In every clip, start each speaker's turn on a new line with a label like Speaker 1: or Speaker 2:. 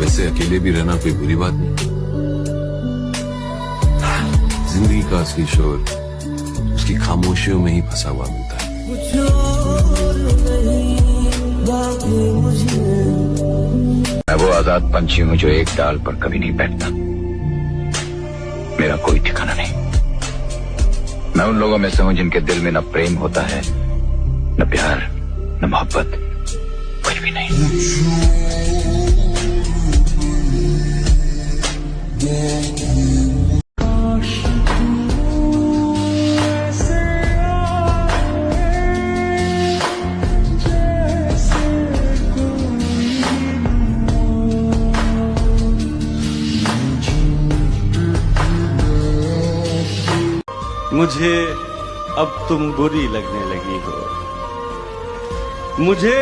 Speaker 1: वैसे अकेले भी रहना कोई बुरी बात नहीं। जिंदगी का असली शोर उसकी खामोशियों में ही फंसा हुआ मिलता है।
Speaker 2: मैं वो आजाद पंछी हूँ जो एक डाल पर कभी नहीं बैठता। मेरा कोई ठिकाना नहीं। मैं उन लोगों में से हूँ जिनके दिल में न प्रेम होता है, न प्यार, न मोहब्बत, कुछ भी नहीं।
Speaker 3: मुझे अब तुम बुरी लगने लगी हो, मुझे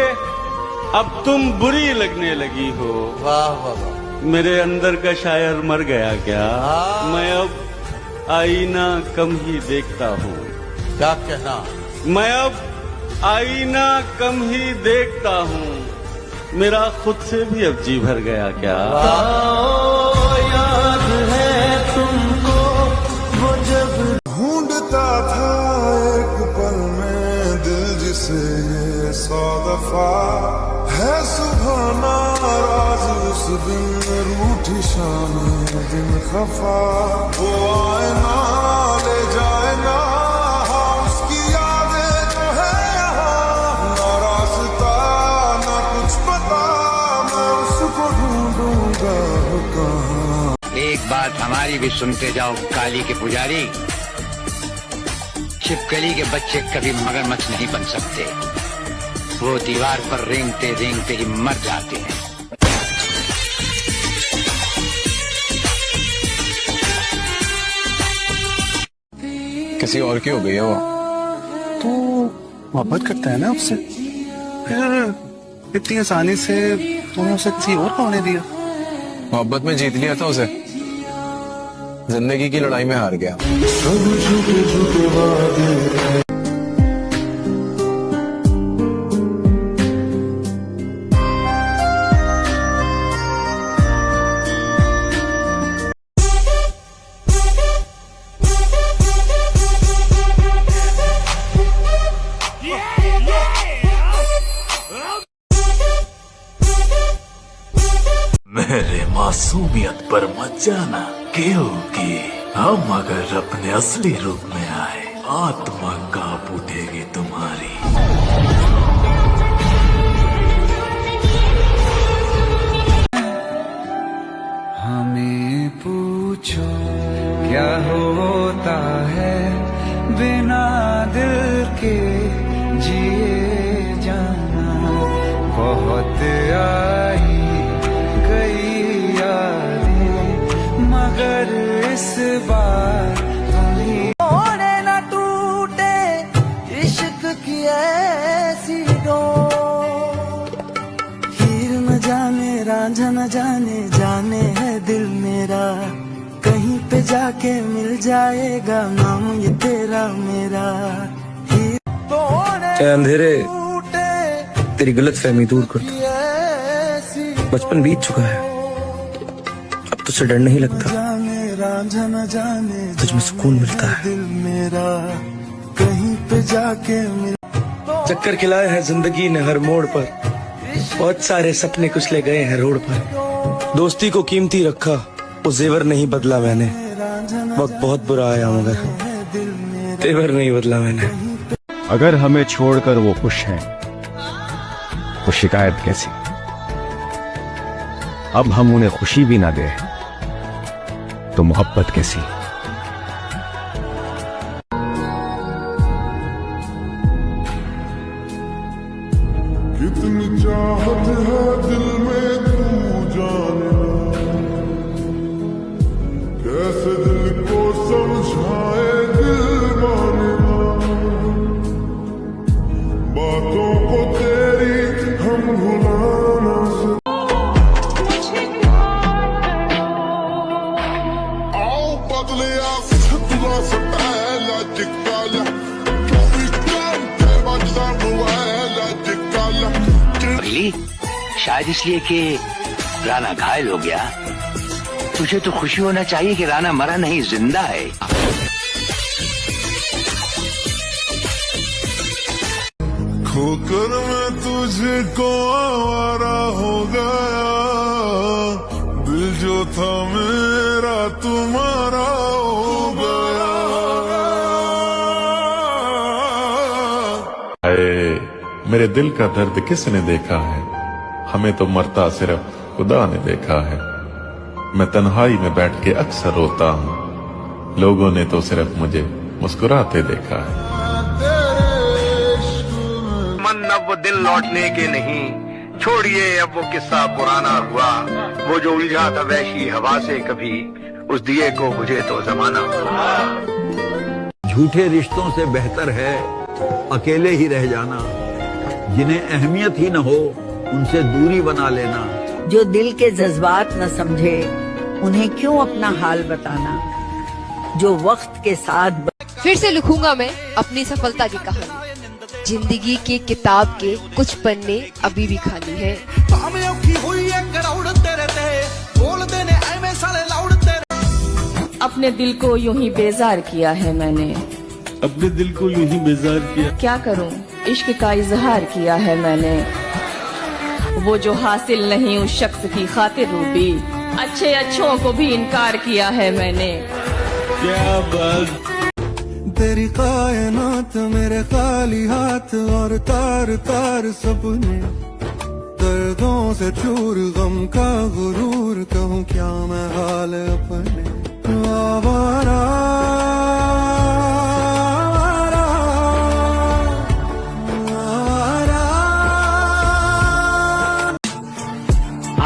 Speaker 3: अब तुम बुरी लगने लगी हो।
Speaker 4: वाह वाह वाह।
Speaker 3: मेरे अंदर का शायर मर गया क्या? मैं अब आईना कम ही देखता हूँ।
Speaker 4: क्या कहना?
Speaker 3: मैं अब आईना कम ही देखता हूँ। मेरा खुद से भी अब जी भर गया क्या?
Speaker 4: याद है तुमको वो जब
Speaker 5: ढूंढता था एक पल में दिल जिसे ये 100 दफा है सुबह नाराज उस दिन रूठी शाम दिन खफा वो आए ना ले जाए ना उसकी यादें जो है यहाँ ना रास्ता ना कुछ पता मैं उसको ढूंढूंगा कहाँ।
Speaker 2: एक बात हमारी भी सुनते जाओ काली के पुजारी, छिपकली के बच्चे कभी मगरमच्छ नहीं बन सकते। वो दीवार पर रेंगते रेंगते ही मर जाते हैं।
Speaker 6: किसी और की हो गई है वो तो मोहब्बत करता है ना आपसे, फिर इतनी आसानी से तूने उसे किसी और को होने दिया। मोहब्बत में जीत लिया था उसे, जिंदगी की लड़ाई में हार गया।
Speaker 7: मेरे मासूमियत पर मत जाना, क्योंकि हम अगर अपने असली रूप में आए आत्मा कांप उठेगी तुम्हारी।
Speaker 8: हमें पूछो क्या होता है बिना दिल के जिए जाना। बहुत आई गई यादें मगर इस बार तोड़े न टूटे इश्क की ऐसी डोर। हीर न जाने रांझा न जाने जाने है दिल मेरा, कहीं पे जाके मिल जाएगा नाम ये तेरा मेरा।
Speaker 6: अंधेरे तेरी गलत फहमी दूर कर दो। बचपन बीत चुका है, अब तुझसे डर नहीं लगता, तुझमें सुकून मिलता है।
Speaker 8: कहीं पे जाके
Speaker 6: चक्कर खिलाए हैं जिंदगी ने हर मोड़ पर, बहुत सारे सपने कुचले गए हैं रोड पर। दोस्ती को कीमती रखा, वो जेवर नहीं बदला मैंने। वक्त बहुत बुरा आया मगर तेवर नहीं बदला मैंने।
Speaker 9: अगर हमें छोड़कर वो खुश हैं तो शिकायत कैसी? अब हम उन्हें खुशी भी ना दें तो मोहब्बत कैसी?
Speaker 5: कितनी चाहत है दिल में तू जाने ना, कैसे दिल को समझाए दिल माने ना। बातों को तेरी हम भुलाना आओ बदले तुला से पहला टिकाला
Speaker 2: शायद इसलिए कि राणा घायल हो गया, तुझे तो खुशी होना चाहिए कि राणा मरा नहीं, जिंदा है।
Speaker 5: खोकर मैं तुझको आवारा हो गया, दिल जो था मेरा तुम्हारा हो गया।
Speaker 10: हाय, मेरे दिल का दर्द किसने देखा है, हमें तो मरता सिर्फ खुदा ने देखा है। मैं तन्हाई में बैठ के अक्सर रोता हूँ, लोगों ने तो सिर्फ मुझे मुस्कुराते देखा है।
Speaker 2: मन अब वो दिल लौटने के नहीं, छोड़िए अब वो किस्सा पुराना हुआ। वो जो उलझा था वैसी हवा से कभी, उस दिए को बुझे तो जमाना हुआ।
Speaker 11: झूठे रिश्तों से बेहतर है अकेले ही रह जाना, जिन्हें अहमियत ही न हो उनसे दूरी बना लेना।
Speaker 12: जो दिल के जज्बात न समझे उन्हें क्यों अपना हाल बताना, जो वक्त के साथ
Speaker 13: फिर से लिखूंगा मैं अपनी सफलता की कहानी। जिंदगी की किताब के कुछ पन्ने अभी भी खाली हैं।
Speaker 14: अपने दिल को यूं ही बेजार किया है मैंने,
Speaker 3: अपने दिल को यूं ही बेजार किया।
Speaker 14: क्या करूं, इश्क का इजहार किया है मैंने। वो जो हासिल नहीं उस शख्स की खातिर रूबी, अच्छे अच्छों को भी इनकार किया है मैंने।
Speaker 3: क्या बात।
Speaker 8: तेरी कायनात मेरे खाली हाथ और तार तार सपने, दर्दों से चूर गम का गुरूर, कहूँ क्या मैं हाल अपने। आवारा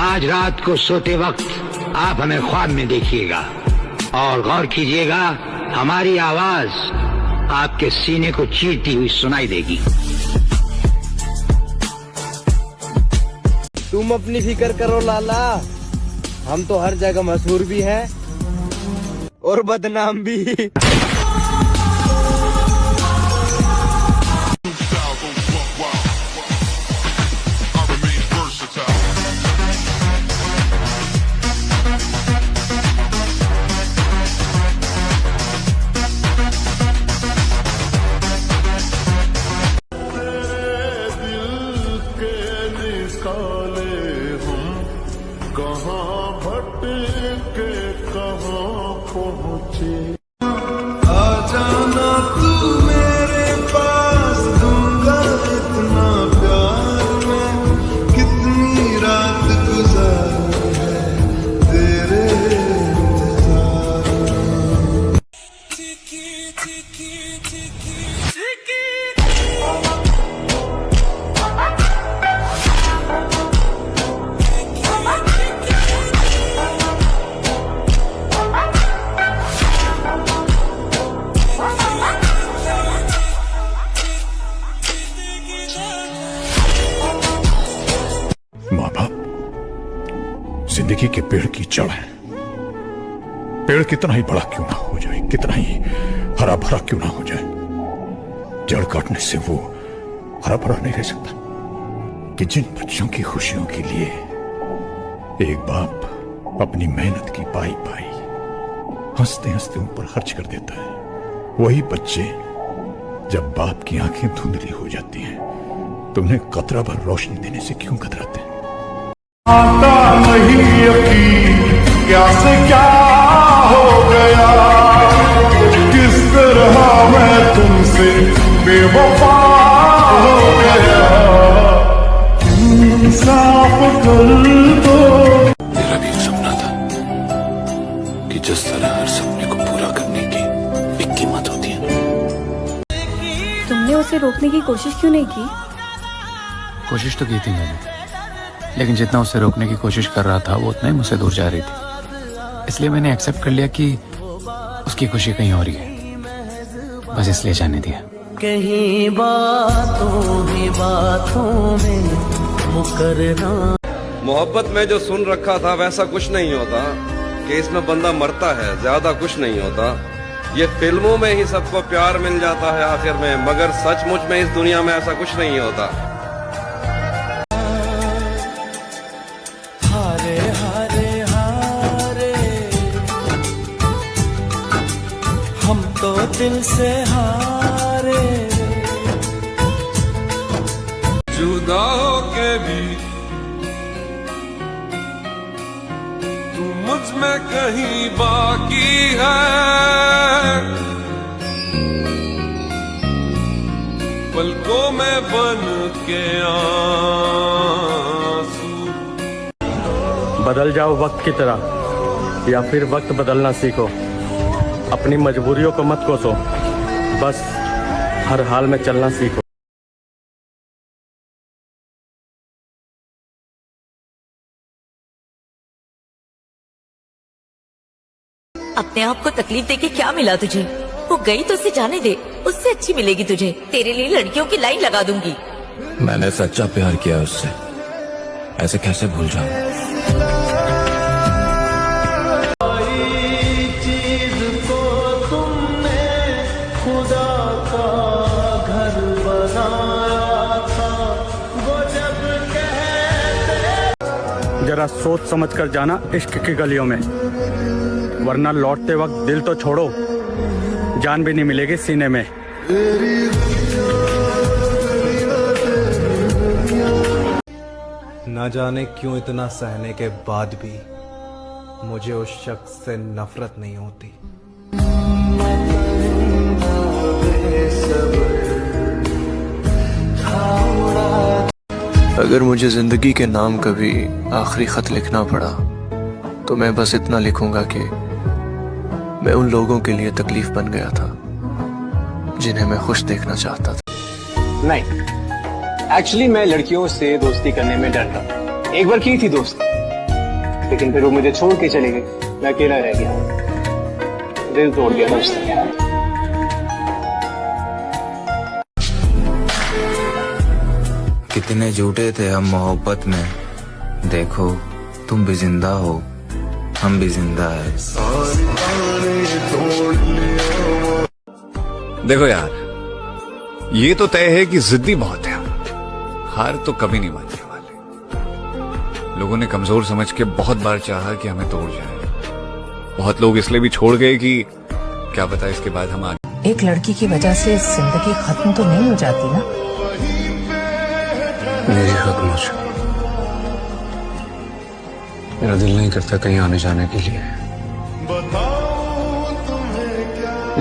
Speaker 2: आज रात को सोते वक्त आप हमें ख्वाब में देखिएगा और गौर कीजिएगा, हमारी आवाज आपके सीने को चीरती हुई सुनाई देगी।
Speaker 15: तुम अपनी फिक्र करो लाला, हम तो हर जगह मशहूर भी हैं और बदनाम भी।
Speaker 5: कहाँ भटके कहाँ पहुँचे।
Speaker 8: आ जाना तू मेरे पास, दूंगा इतना प्यार मैं, कितनी रात गुजारी है तेरे इंतजार में।
Speaker 16: माँ बाप जिंदगी के पेड़ की जड़ है। पेड़ कितना ही बड़ा क्यों ना हो जाए, कितना ही हरा भरा क्यों ना हो जाए, जड़ काटने से वो हरा भरा नहीं रह सकता। कि जिन बच्चों की खुशियों के लिए एक बाप अपनी मेहनत की पाई पाई हंसते हंसते उन पर खर्च कर देता है, वही बच्चे जब बाप की आंखें धुंधली हो जाती हैं तो उन्हें कतरा भर रोशनी देने से क्यों कतराते हैं।
Speaker 5: आता नहीं यकीन क्या से क्या हो गया, किस तरह मैं तुमसे बेवफा हो गया। इंसाफ कर दो।
Speaker 1: मेरा भी एक सपना था कि जिस तरह हर सपने को पूरा करने की एक कीमत होती है।
Speaker 14: तुमने उसे रोकने की कोशिश क्यों नहीं की?
Speaker 17: कोशिश तो की थी मैंने, लेकिन जितना उसे रोकने की कोशिश कर रहा था वो उतना ही मुझसे दूर जा रही थी। इसलिए मैंने एक्सेप्ट कर लिया कि उसकी खुशी कहीं और ही है, बस इसलिए जाने दिया।
Speaker 4: कहीं बातों ही बातों में मुकरना।
Speaker 3: मोहब्बत में जो सुन रखा था वैसा कुछ नहीं होता कि इसमें बंदा मरता है, ज्यादा कुछ नहीं होता। ये फिल्मों में ही सबको प्यार मिल जाता है आखिर में, मगर सचमुच में इस दुनिया में ऐसा कुछ नहीं होता।
Speaker 4: हारे दिल से हारे।
Speaker 3: जुदा होके भी तू मुझ में कहीं बाकी है, पलकों में बन के आंसू।
Speaker 18: बदल जाओ वक्त की तरह या फिर वक्त बदलना सीखो। अपनी मजबूरियों को मत कोसो, बस हर हाल में चलना सीखो।
Speaker 19: अपने आप को तकलीफ देके क्या मिला तुझे? वो गई तो उसे जाने दे, उससे अच्छी मिलेगी तुझे। तेरे लिए लड़कियों की लाइन लगा दूंगी।
Speaker 1: मैंने सच्चा प्यार किया उससे, ऐसे कैसे भूल जाऊं?
Speaker 4: चीज को तुमने खुदा का घर बनाया था, वो जब कहते।
Speaker 18: जरा सोच समझ कर जाना इश्क की गलियों में, वरना लौटते वक्त दिल तो छोड़ो, जान भी नहीं मिलेगी सीने में।
Speaker 6: ना जाने क्यों इतना सहने के बाद भी मुझे उस शख्स से नफरत नहीं होती।
Speaker 20: अगर मुझे जिंदगी के नाम कभी आखिरी खत लिखना पड़ा तो मैं बस इतना लिखूंगा कि मैं उन लोगों के लिए तकलीफ बन गया था जिन्हें मैं खुश देखना चाहता था।
Speaker 6: नहीं, एक्चुअली मैं लड़कियों से दोस्ती करने में डरता। एक बार की थी दोस्ती, लेकिन फिर वो मुझे छोड़ के चली गई, मैं अकेला रह गया, दिल तोड़ गया था उसने।
Speaker 1: कितने झूठे थे हम मोहब्बत में, देखो तुम भी जिंदा हो, हम भी जिंदा है।
Speaker 9: देखो यार, ये तो तय है कि जिद्दी बहुत है, हार तो कभी नहीं मानने वाले। लोगों ने कमजोर समझ के बहुत बार चाहा कि हमें तोड़ जाए। बहुत लोग इसलिए भी छोड़ गए कि क्या पता इसके बाद हम आगे।
Speaker 21: एक लड़की की वजह से जिंदगी खत्म तो नहीं हो जाती ना?
Speaker 6: मेरी खत्म हो चुकी, मेरा दिल नहीं करता कहीं आने जाने के लिए।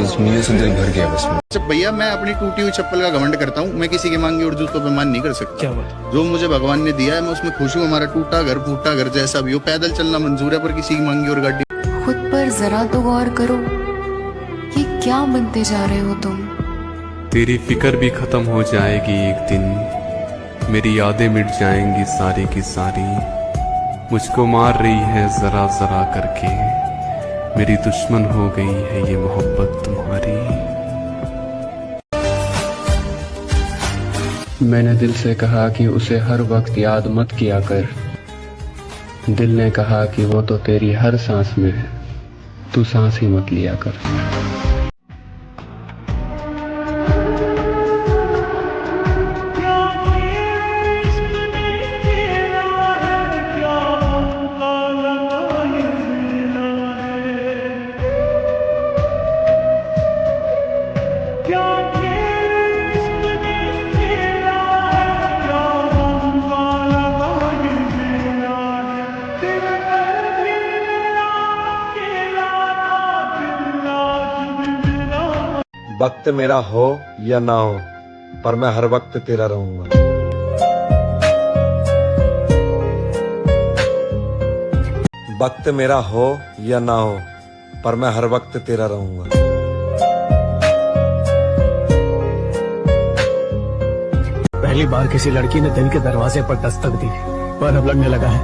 Speaker 6: इस मियां से दिल भर गया बस में।
Speaker 22: जब भैया मैं अपनी टूटी हुई चप्पल का घमंड करता हूँ, मैं किसी की मांगी और जूतों पे मान नहीं कर सकता।
Speaker 6: क्या बात?
Speaker 22: जो मुझे भगवान ने दिया है मैं उसमें खुश हूँ। हमारा टूटा घर फूटा घर जैसा भी हो, पैदल चलना मंजूर है, पर किसी की मांगी और गाड़ी।
Speaker 23: खुद पर जरा तो गौर करो, ये क्या बनते जा रहे हो तुम?
Speaker 24: तेरी फिक्र भी खत्म हो जाएगी एक दिन, मेरी यादें मिट जाएंगी सारी की सारी। मुझको मार रही है जरा जरा करके, मेरी दुश्मन हो गई है ये मोहब्बत तुम्हारी।
Speaker 17: मैंने दिल से कहा कि उसे हर वक्त याद मत किया कर। दिल ने कहा कि वो तो तेरी हर सांस में है, तू सांस ही मत लिया कर।
Speaker 3: वक्त मेरा हो या ना हो, पर मैं हर वक्त तेरा रहूंगा। वक्त मेरा हो या ना हो, पर मैं हर वक्त तेरा रहूंगा।
Speaker 18: पहली बार किसी लड़की ने दिल के दरवाजे पर दस्तक दी, पर अब लगने लगा है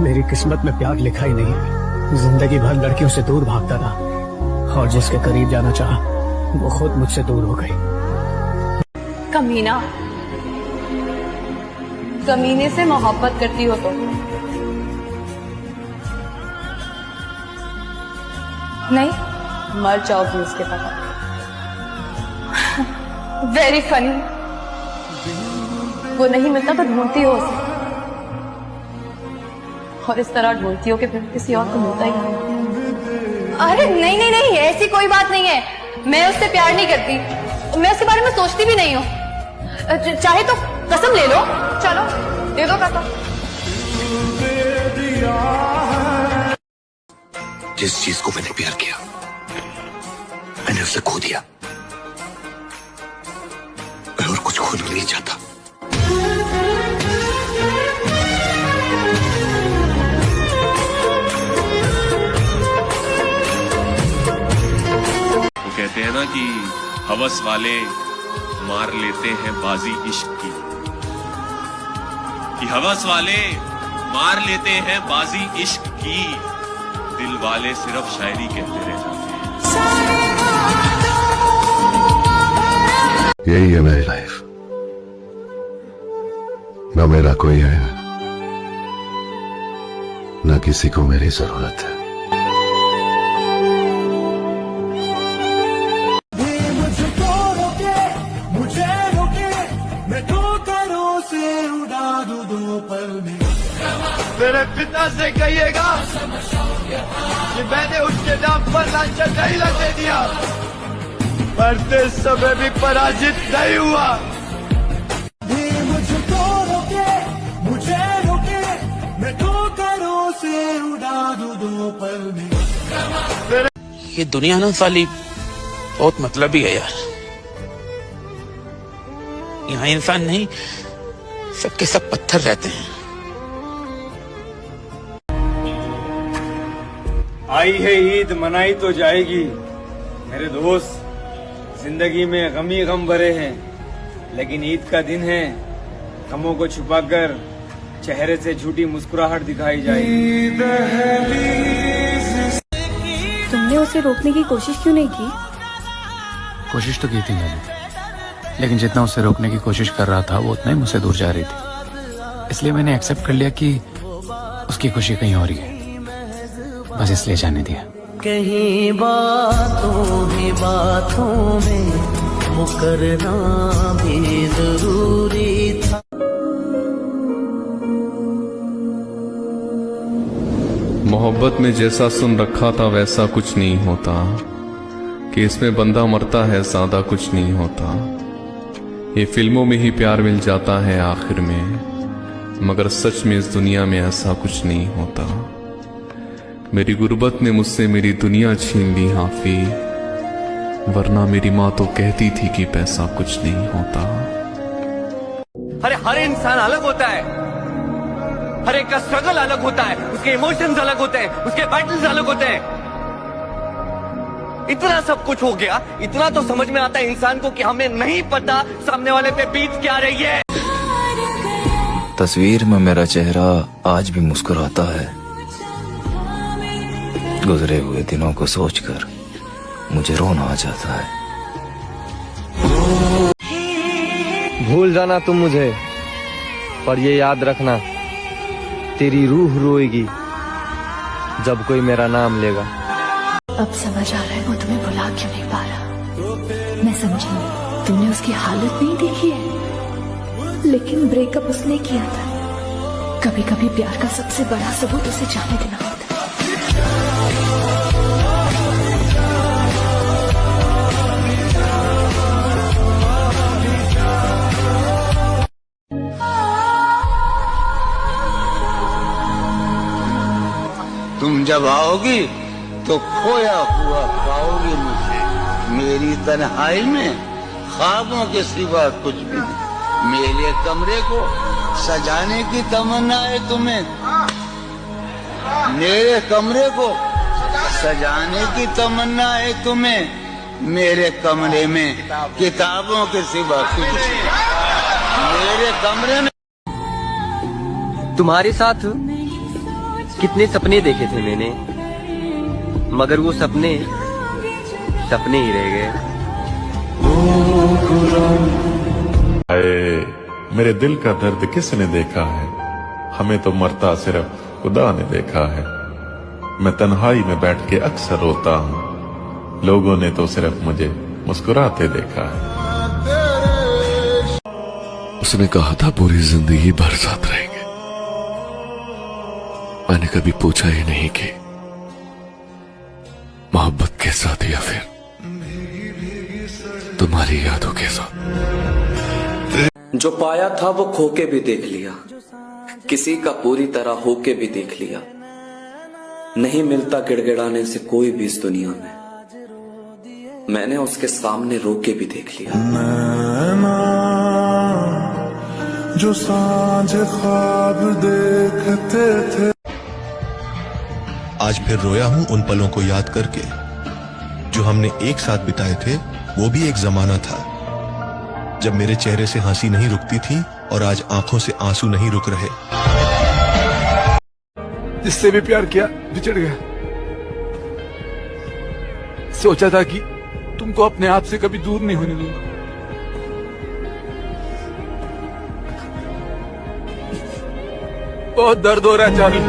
Speaker 18: मेरी किस्मत में प्यार लिखा ही नहीं। जिंदगी भर लड़कियों से दूर भागता रहा और जिसके करीब जाना चाहा वो खुद मुझसे दूर हो गई।
Speaker 14: कमीना, कमीने से मोहब्बत करती हो तो? नहीं, मर जाओगी उसके पता। Very funny. वो नहीं मिलता तो ढूंढती हो उसे, और इस तरह ढूंढती हो कि फिर किसी और को मिलता ही नहीं। अरे नहीं नहीं नहीं, ऐसी कोई बात नहीं है।
Speaker 7: मैं उससे प्यार नहीं करती, मैं उसके बारे में सोचती भी नहीं हूँ। चाहे तो कसम ले लो, चलो दे दो कसम।
Speaker 1: जिस चीज को मैंने प्यार किया मैंने उसे खो दिया। मैं और कुछ खोना नहीं चाहता।
Speaker 10: वो कहते हैं ना कि हवस वाले मार लेते हैं बाजी इश्क की, कि हवस वाले मार लेते हैं बाजी इश्क की, दिल वाले सिर्फ शायरी कहते रह जाते हैं।
Speaker 11: यही है मेरी लाइफ, न मेरा कोई है न किसी को मेरी जरूरत है।
Speaker 4: मेरे पिता से कहिएगा कि मैंने उसके नाम पर लांछन नहीं लगने दिया, मरते समय भी पराजित नहीं हुआ। मुझको रोके, मुझे रोके, मैं ठोकरों से उड़ा दूं दो पल में।
Speaker 12: ये दुनिया ना साली बहुत मतलबी है यार। यहाँ इंसान नहीं, सबके सब पत्थर रहते हैं।
Speaker 25: आई है ईद मनाई तो जाएगी मेरे दोस्त, जिंदगी में गम ही गम भरे हैं, लेकिन ईद का दिन है, गमों को छुपाकर चेहरे से झूठी मुस्कुराहट दिखाई जाएगी।
Speaker 7: तुमने उसे रोकने की कोशिश क्यों नहीं की?
Speaker 17: कोशिश तो की थी मैंने, लेकिन जितना उसे रोकने की कोशिश कर रहा था वो उतना ही मुझसे दूर जा रही थी। इसलिए मैंने एक्सेप्ट कर लिया कि उसकी खुशी कहीं और ही है, बस इसलिए जाने दिया।
Speaker 4: कहीं बातों ही बातों में मुकरना भी जरूरी था।
Speaker 24: मोहब्बत में जैसा सुन रखा था वैसा कुछ नहीं होता, कि इसमें बंदा मरता है ज्यादा कुछ नहीं होता। ये फिल्मों में ही प्यार मिल जाता है आखिर में, मगर सच में इस दुनिया में ऐसा कुछ नहीं होता। मेरी गुर्बत ने मुझसे मेरी दुनिया छीन ली हाफी, वरना मेरी माँ तो कहती थी कि पैसा कुछ नहीं होता।
Speaker 15: अरे हर इंसान अलग होता है, हर एक का स्ट्रगल अलग होता है, उसके इमोशंस अलग होते हैं, उसके बैटल्स अलग होते हैं। इतना सब कुछ हो गया, इतना तो समझ में आता है इंसान को कि हमें नहीं पता सामने वाले पे बीत क्या रही है।
Speaker 26: तस्वीर में मेरा चेहरा आज भी मुस्कुराता है, गुजरे हुए दिनों को सोचकर मुझे रोना आ जाता है।
Speaker 15: भूल जाना तुम मुझे, पर ये याद रखना तेरी रूह रोएगी जब कोई मेरा नाम लेगा।
Speaker 23: अब समझ आ रहा है वो तुम्हें भुला क्यों नहीं पा रहा। मैं समझी, तुमने उसकी हालत नहीं देखी है, लेकिन ब्रेकअप उसने किया था। कभी कभी प्यार का सबसे बड़ा सबूत उसे जाने देना होता है।
Speaker 2: तुम जब आओगी तो खोया हुआ पाओगी मुझे, मेरी तन्हाई में ख्वाबों के सिवा कुछ भी नहीं। मेरे कमरे को सजाने की तमन्ना है तुम्हें, मेरे कमरे को सजाने की तमन्ना है तुम्हें। मेरे कमरे में किताबों के सिवा कुछ नहीं, मेरे कमरे में।
Speaker 15: तुम्हारे साथ कितने सपने देखे थे मैंने, मगर वो सपने सपने ही रह गए।
Speaker 16: मेरे दिल का दर्द किसने देखा है, हमें तो मरता सिर्फ खुदा ने देखा है। मैं तन्हाई में बैठ के अक्सर रोता हूँ, लोगों ने तो सिर्फ मुझे मुस्कुराते देखा है।
Speaker 11: उसने कहा था पूरी जिंदगी भर साथ रहेंगे, मैंने कभी पूछा ही नहीं कि मोहब्बत के साथ या फिर तुम्हारी यादों के साथ।
Speaker 5: जो पाया था वो खो के भी देख लिया, किसी का पूरी तरह होके भी देख लिया। नहीं मिलता गिड़गिड़ाने से कोई भी इस दुनिया में, मैंने उसके सामने रो के भी देख लिया।
Speaker 8: जो सांझ ख्वाब देखते थे,
Speaker 9: आज फिर रोया हूं उन पलों को याद करके जो हमने एक साथ बिताए थे। वो भी एक जमाना था जब मेरे चेहरे से हंसी नहीं रुकती थी और आज आंखों से आंसू नहीं रुक रहे।
Speaker 6: जिससे भी प्यार किया बिछड़ गया। सोचा था कि तुमको अपने आप से कभी दूर नहीं होने दूंगा। बहुत दर्द हो रहा है चारू।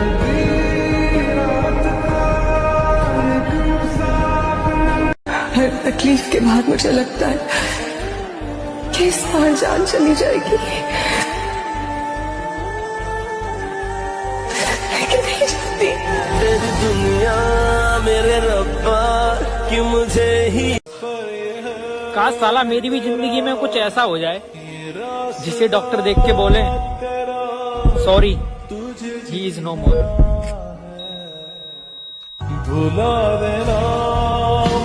Speaker 23: हर तकलीफ के बाद मुझे लगता है कि इस बार जान चली जाएगी, लेकिन नहीं जाती।
Speaker 13: तेरी दुनिया मेरे रब्बा कि मुझे ही।
Speaker 19: काश साला मेरी भी जिंदगी में कुछ ऐसा हो जाए जिसे डॉक्टर देख के बोले सॉरी ही इज नो मोर।
Speaker 8: भुला देना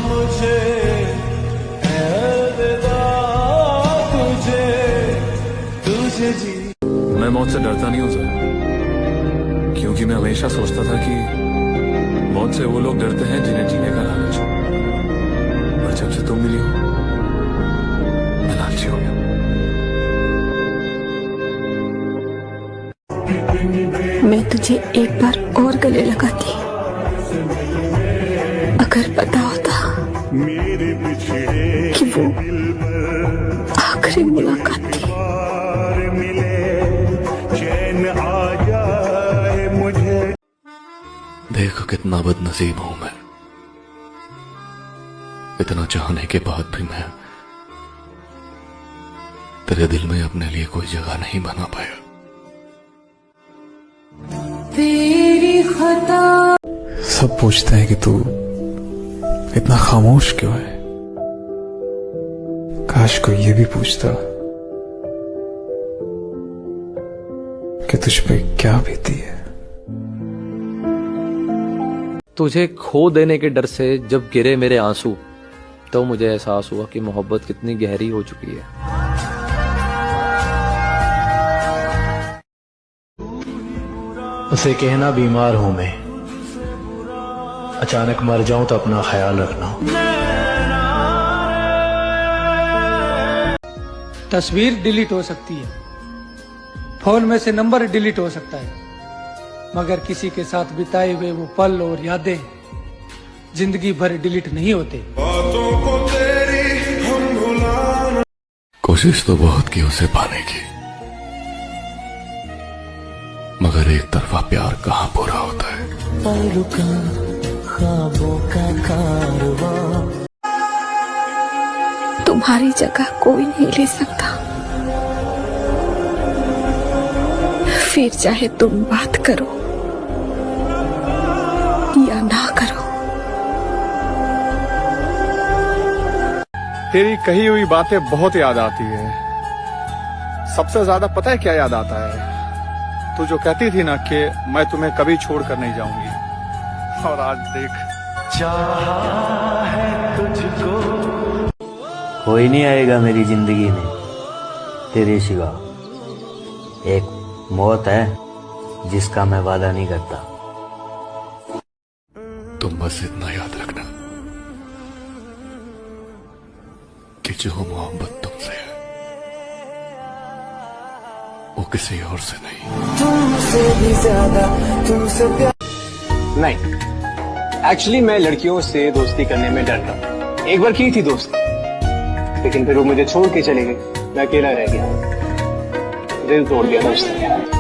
Speaker 8: मुझे, अलविदा तुझे, तुझे जी।
Speaker 17: मैं मौत से डरता नहीं हूं सर, क्योंकि मैं हमेशा सोचता था कि मौत से वो लोग डरते हैं जिन्हें जीने का लालच हो। और जब से तुम मिली हो मैं लालची हो गया।
Speaker 23: मैं तुझे एक बार और गले लगाती, अगर पता होता कि वो आखिरी मुलाकात थी।
Speaker 11: देखो कितना बदनसीब हूं मैं, इतना चाहने के बाद भी मैं तेरे दिल में अपने लिए कोई जगह नहीं बना पाया।
Speaker 23: तेरी खता।
Speaker 17: सब पूछते हैं कि तू इतना खामोश क्यों है। काश कोई ये भी पूछता कि तुझ पे क्या बीती है।
Speaker 15: तुझे खो देने के डर से जब गिरे मेरे आंसू, तो मुझे एहसास हुआ कि मोहब्बत कितनी गहरी हो चुकी है।
Speaker 18: उसे कहना बीमार हूं मैं, अचानक मर जाऊं तो अपना ख्याल रखना।
Speaker 19: तस्वीर डिलीट हो सकती है, फोन में से नंबर डिलीट हो सकता है, मगर किसी के साथ बिताए हुए वो पल और यादें जिंदगी भर डिलीट नहीं होते।
Speaker 11: कोशिश तो बहुत की उसे पाने की, मगर एक तरफा प्यार कहाँ पूरा होता है।
Speaker 23: ख्वाबों का कारवां तुम्हारी जगह कोई नहीं ले सकता। फिर चाहे तुम बात करो या ना करो।
Speaker 6: तेरी कही हुई बातें बहुत याद आती है। सबसे ज्यादा पता है क्या याद आता है? तू जो कहती थी ना कि मैं तुम्हें कभी छोड़कर नहीं जाऊंगी, और आज देख।
Speaker 13: चाहा है तुझको,
Speaker 20: कोई नहीं आएगा मेरी जिंदगी में तेरे सिवा। एक मौत है जिसका मैं वादा नहीं करता।
Speaker 11: तुम बस इतना याद रखना कि जो मोहब्बत तुमसे है वो किसी और से नहीं।
Speaker 13: तुमसे भी ज्यादा तुमसे प्यार
Speaker 18: नहीं, एक्चुअली मैं लड़कियों से दोस्ती करने में डरता हूँ। एक बार की थी दोस्ती, लेकिन फिर वो मुझे छोड़ के चले गए, मैं अकेला रह गया, दिल तोड़ दिया दोस्त ने।